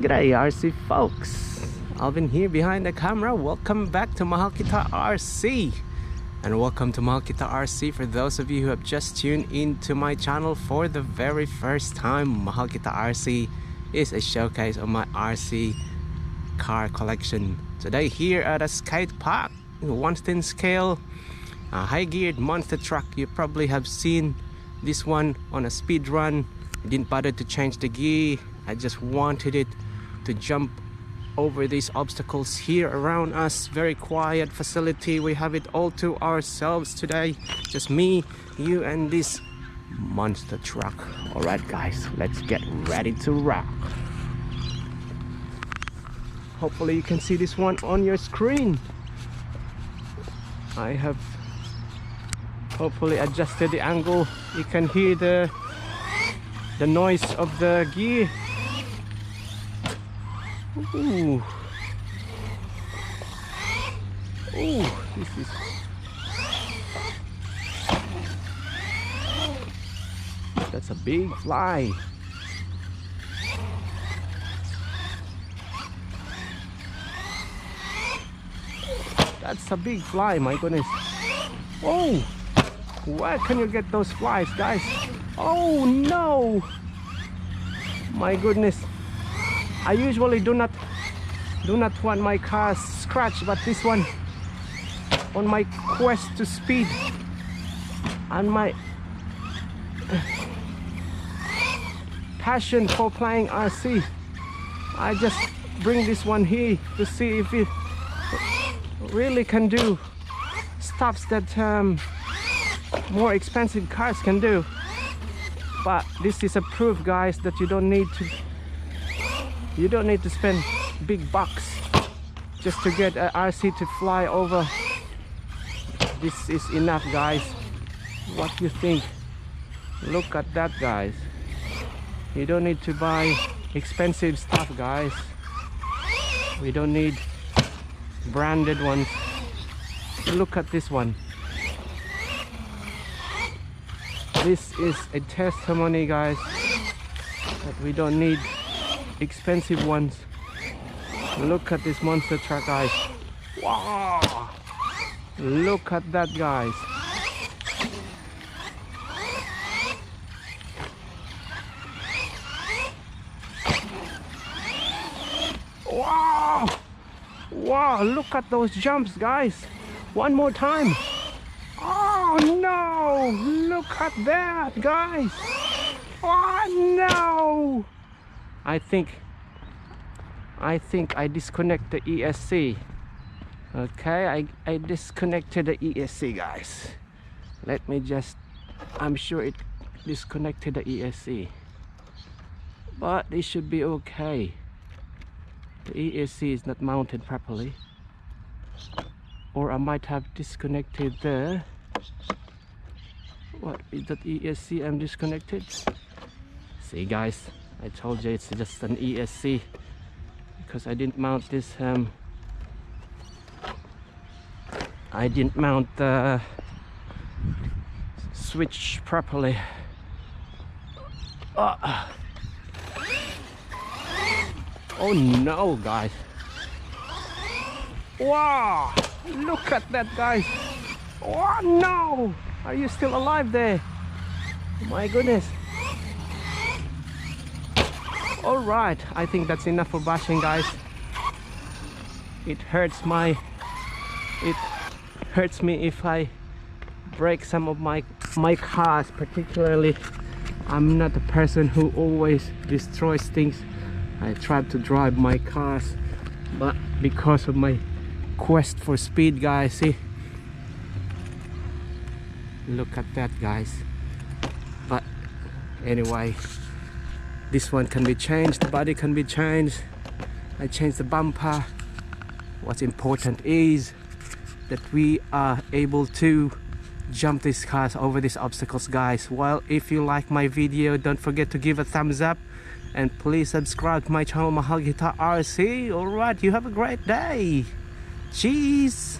G'day RC folks, Alvin here behind the camera. Welcome back to Mahal Kita RC, and welcome to Mahal Kita RC for those of you who have just tuned into my channel for the very first time. Mahal Kita RC is a showcase of my RC car collection. Today here at a skate park, 1/10 scale high geared monster truck. You probably have seen this one on a speed run. I didn't bother to change the gear. I just wanted it to jump over these obstacles here around us. Very quiet facility. We have it all to ourselves today. Just me, you, and this monster truck. Alright guys, let's get ready to rock. Hopefully you can see this one on your screen. I have hopefully adjusted the angle. You can hear the noise of the gear. Ooh. Ooh, this is that's a big fly. That's a big fly, my goodness. Oh, where can you get those flies, guys? Oh no, my goodness. I usually do not want my car scratched, but this one, on my quest to speed and my passion for playing RC, I just bring this one here to see if it really can do stuff that more expensive cars can do. But this is a proof, guys, that you don't need to spend big bucks just to get an RC to fly over. This is enough, guys. What do you think? Look at that, guys. You don't need to buy expensive stuff, guys. We don't need branded ones. Look at this one. This is a testimony, guys, that we don't need expensive ones. Look at this monster truck, guys. Wow, look at that, guys. Wow, wow, look at those jumps, guys. One more time. Oh no, look at that, guys. Oh no, I think I disconnect the ESC. Okay, I disconnected the ESC, guys. Let me just, I'm sure it disconnected the ESC, but it should be okay. The ESC is not mounted properly, or I might have disconnected the, what is that ESC I'm disconnected? See guys, I told you it's just an ESC because I didn't mount this I didn't mount the switch properly. Oh no, guys. Wow, look at that, guys. Oh no, are you still alive there? My goodness. All right, I think that's enough for bashing, guys. It hurts me if I break some of my cars. Particularly, I'm not a person who always destroys things. I try to drive my cars, but because of my quest for speed, guys, see, look at that, guys. But anyway, this one can be changed, the body can be changed. I changed the bumper. What's important is that we are able to jump these cars over these obstacles, guys. Well, if you like my video, don't forget to give a thumbs up, and please subscribe to my channel, Mahal Kita RC. Alright, you have a great day. Cheers.